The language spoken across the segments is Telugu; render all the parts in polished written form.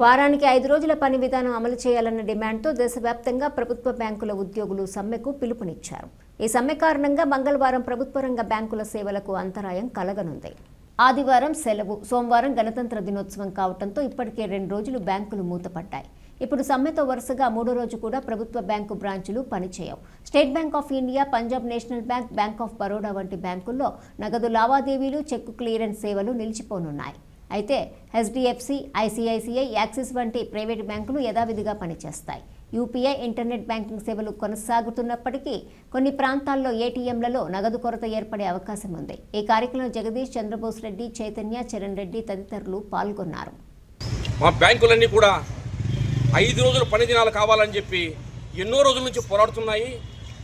వారానికి 5 రోజుల పని విధానం అమలు చేయాలన్న డిమాండ్తో దేశవ్యాప్తంగా ప్రభుత్వ బ్యాంకుల ఉద్యోగులు సమ్మెకు పిలుపునిచ్చారు. ఈ సమ్మె కారణంగా మంగళవారం ప్రభుత్వ రంగ బ్యాంకుల సేవలకు అంతరాయం కలగనుంది. ఆదివారం సెలవు, సోమవారం గణతంత్ర దినోత్సవం కావడంతో ఇప్పటికే 2 రోజులు బ్యాంకులు మూతపడ్డాయి. ఇప్పుడు సమ్మెతో వరుసగా 3వ రోజు కూడా ప్రభుత్వ బ్యాంకు బ్రాంచులు పనిచేయవు. State bank of India, Punjab national bank, bank of Baroda వంటి బ్యాంకుల్లో నగదు లావాదేవీలు, చెక్కు క్లియరెన్స్ సేవలు నిలిచిపోనున్నాయి. అయితే హెచ్డిఎఫ్సి, ఐసిఐసిఐ, యాక్సిస్ వంటి ప్రైవేటు బ్యాంకులు యథావిధిగా పనిచేస్తాయి. యూపీఐ, ఇంటర్నెట్ బ్యాంకింగ్ సేవలు కొనసాగుతున్నప్పటికీ కొన్ని ప్రాంతాల్లో ఏటీఎంలలో నగదు కొరత ఏర్పడే అవకాశం ఉంది. ఈ కార్యక్రమంలో జగదీష్, చంద్రబోస్ రెడ్డి, చైతన్య, చరణ్ రెడ్డి తదితరులు పాల్గొన్నారు. మా బ్యాంకులన్నీ కూడా 5 రోజుల పని దినాలు కావాలని చెప్పి ఎన్నో రోజుల నుంచి పోరాడుతున్నాయి.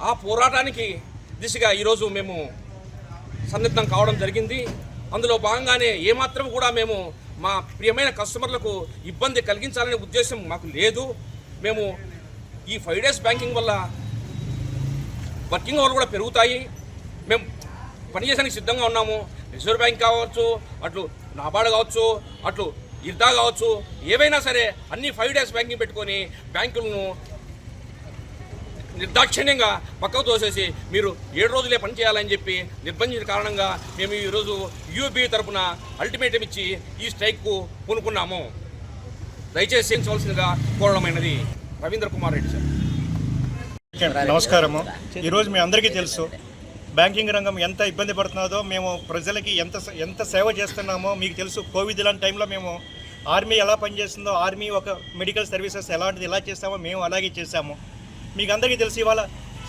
ఆ పోరాటానికి దిశగా ఈరోజు మేము సన్నిద్ధం కావడం జరిగింది. అందులో భాగంగానే ఏమాత్రం కూడా మేము మా ప్రియమైన కస్టమర్లకు ఇబ్బంది కలిగించాలనే ఉద్దేశం మాకు లేదు. మేము ఈ 5 డేస్ బ్యాంకింగ్ వల్ల వర్కింగ్ అవర్లు కూడా పెరుగుతాయి. మేము పనిచేయడానికి సిద్ధంగా ఉన్నాము. రిజర్వ్ బ్యాంక్ కావచ్చు, అట్లు నాబార్డ్ కావచ్చు, అట్లు ఇర్దా కావచ్చు, ఏవైనా సరే అన్ని 5 డేస్ బ్యాంకింగ్ పెట్టుకొని బ్యాంకులను నిర్దాక్షిణ్యంగా పక్కకు తోసేసి మీరు 7 రోజులే పనిచేయాలని చెప్పి నిర్బంధించిన కారణంగా మేము ఈరోజు యూబీ తరఫున అల్టిమేటం ఇచ్చి ఈ స్ట్రైక్కు పూనుకున్నాము. దయచేసి చేయించవలసిందిగా కోరడమైనది. రవీంద్ర కుమార్ రెడ్డి సార్. నమస్కారము. ఈరోజు మీ అందరికీ తెలుసు బ్యాంకింగ్ రంగం ఎంత ఇబ్బంది పడుతున్నదో, మేము ప్రజలకి ఎంత సేవ చేస్తున్నామో మీకు తెలుసు. కోవిడ్ లాంటి టైంలో మేము ఆర్మీ ఎలా పనిచేస్తుందో, ఆర్మీ ఒక మెడికల్ సర్వీసెస్ ఎలాంటిది ఎలా చేస్తామో మేము అలాగే చేశాము. మీకు అందరికీ తెలుసు ఇవాళ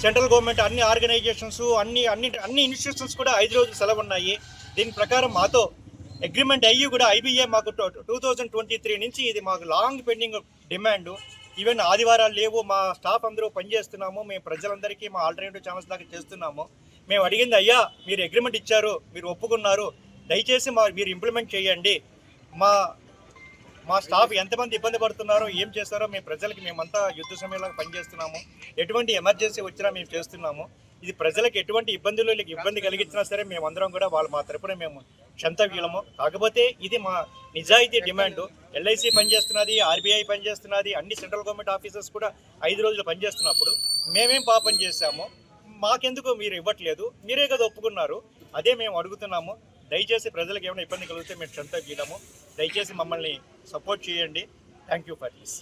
సెంట్రల్ గవర్నమెంట్ అన్ని ఆర్గనైజేషన్స్ అన్ని ఇన్స్టిట్యూషన్స్ కూడా 5 రోజులు సెలవు ఉన్నాయి. దీని ప్రకారం మాతో అగ్రిమెంట్ అయ్యి కూడా ఐబీఏ మాకు 2023 నుంచి ఇది మాకు లాంగ్ పెండింగ్ డిమాండ్. ఈవెన్ ఆదివారాలు లేవు, మా స్టాఫ్ అందరూ పనిచేస్తున్నాము. మేము ప్రజలందరికీ మా ఆల్టర్నేటివ్ ఛానల్స్ దాకా చేస్తున్నాము. మేము అడిగింది, అయ్యా మీరు అగ్రిమెంట్ ఇచ్చారు, మీరు ఒప్పుకున్నారు, దయచేసి మీరు ఇంప్లిమెంట్ చేయండి. మా స్టాఫ్ ఎంతమంది ఇబ్బంది పడుతున్నారో, ఏం చేస్తారో మేము ప్రజలకి మేమంతా యుద్ధ సమయంలో పనిచేస్తున్నాము. ఎటువంటి ఎమర్జెన్సీ వచ్చినా మేము చేస్తున్నాము. ఇది ప్రజలకు ఎటువంటి ఇబ్బంది కలిగించినా సరే మేమందరం కూడా మా తరపున మేము క్షంతవ్యులము. కాకపోతే ఇది మా నిజాయితీ డిమాండ్. ఎల్ఐసి పనిచేస్తున్నది, ఆర్బీఐ పనిచేస్తున్నది, అన్ని సెంట్రల్ గవర్నమెంట్ ఆఫీసర్స్ కూడా 5 రోజులు పనిచేస్తున్నప్పుడు మేమేం పాపం చేశాము, మాకెందుకు మీరు ఇవ్వట్లేదు, మీరే కదా ఒప్పుకున్నారు, అదే మేము అడుగుతున్నాము. దయచేసి ప్రజలకు ఏమైనా ఇబ్బంది కలిగితే మేము క్షంతవ్యులము. దయచేసి మమ్మల్ని సపోర్ట్ చేయండి. Thank you for this.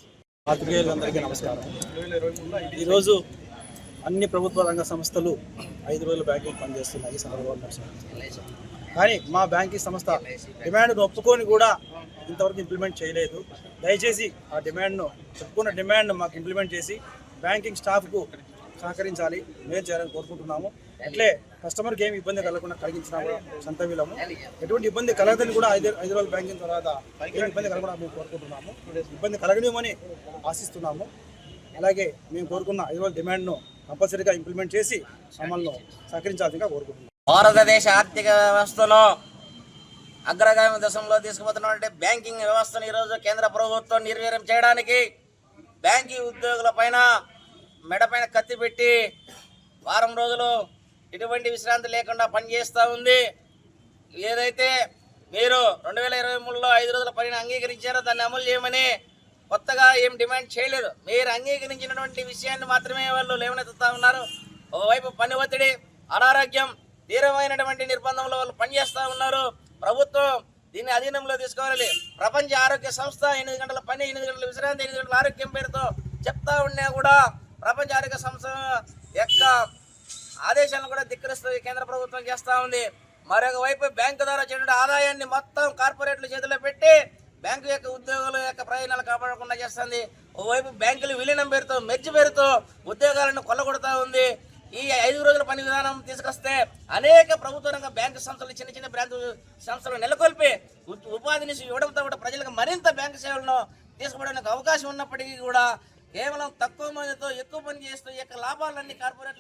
పాత్రికేయులందరికీ నమస్కారం. ఈరోజు అన్ని ప్రభుత్వ రంగ సంస్థలు 5 రోజులు బ్యాంకింగ్ పనిచేస్తున్నాయి సెంట్రల్ గవర్నమెంట్. కానీ మా బ్యాంకింగ్ సంస్థ డిమాండ్ను ఒప్పుకొని కూడా ఇంతవరకు ఇంప్లిమెంట్ చేయలేదు. దయచేసి ఆ డిమాండ్ను చెప్పుకున్న డిమాండ్ మాకు ఇంప్లిమెంట్ చేసి బ్యాంకింగ్ స్టాఫ్కు సహకరించాలి, మేము చేయాలని కోరుకుంటున్నాము. అట్లే కస్టమర్కి ఏమి ఇబ్బంది కలగకుండా కలిగించినా కూడా సంతవ్యులము. ఎటువంటి ఇబ్బంది కలగదని కూడా 5 రోజులు బ్యాంకింగ్ తర్వాత ఏమి ఇబ్బంది కలగకుండా మేము కోరుకుంటున్నాము. ఇబ్బంది కలగనివ్వమని ఆశిస్తున్నాము. అలాగే మేము కోరుకున్న 5 రోజుల డిమాండ్ను కంపల్సరీగా ఇంప్లిమెంట్ చేసి మమ్మల్ని సహకరించాల్సిందిగా కోరుకుంటున్నాం. భారతదేశ ఆర్థిక వ్యవస్థలో అగ్రగామి దశలో తీసుకుపోతున్నటువంటి బ్యాంకింగ్ వ్యవస్థను ఈరోజు కేంద్ర ప్రభుత్వం నిర్వీర్యం చేయడానికి బ్యాంకింగ్ ఉద్యోగుల పైన మెడపైన కత్తి పెట్టి వారం రోజులు ఎటువంటి విశ్రాంతి లేకుండా పనిచేస్తూ ఉంది. ఏదైతే మీరు 2023లో 5 రోజుల పనిని అంగీకరించారో దాన్ని అమలు చేయమని కొత్తగా ఏం డిమాండ్ చేయలేదు. మీరు అంగీకరించినటువంటి విషయాన్ని మాత్రమే వాళ్ళు లేవనెత్తుతూ ఉన్నారు. ఒకవైపు పని ఒత్తిడి, అనారోగ్యం, తీవ్రమైనటువంటి నిర్బంధంలో వాళ్ళు పనిచేస్తూ ఉన్నారు. ప్రభుత్వం దీన్ని అధీనంలో తీసుకోవాలి. ప్రపంచ ఆరోగ్య సంస్థ 8 గంటల పని, 8 గంటల విశ్రాంతి, 8 గంటల ఆరోగ్యం పేరుతో చెప్తా ఉన్నా కూడా ప్రపంచ ఆరోగ్య సంస్థ యొక్క ఆదేశాలను కూడా ధిక్కరిస్తూ కేంద్ర ప్రభుత్వం చేస్తూ ఉంది. మరొక వైపు బ్యాంకు ద్వారా వచ్చే ఆదాయాన్ని మొత్తం కార్పొరేట్ల చేతిలో పెట్టి బ్యాంకు యొక్క ఉద్యోగుల యొక్క ప్రయోజనాలు కాపాడకుండా చేస్తుంది. ఓవైపు బ్యాంకులు విలీనం పేరుతో, మెర్జ్ పేరుతో ఉద్యోగాలను కొల్లగొడతా ఉంది. ఈ 5 రోజుల పని విధానం తీసుకొస్తే అనేక ప్రభుత్వ రంగ బ్యాంకు సంస్థలు, చిన్న చిన్న బ్యాంకు సంస్థలు నెలకొల్పి ఉపాధిని ఇవ్వడంతో కూడా ప్రజలకు మరింత బ్యాంకు సేవలను తీసుకోవడానికి అవకాశం ఉన్నప్పటికీ కూడా కేవలం తక్కువ మందితో ఎక్కువ పని చేస్తూ ఈ యొక్క లాభాలన్నీ కార్పొరేట్ల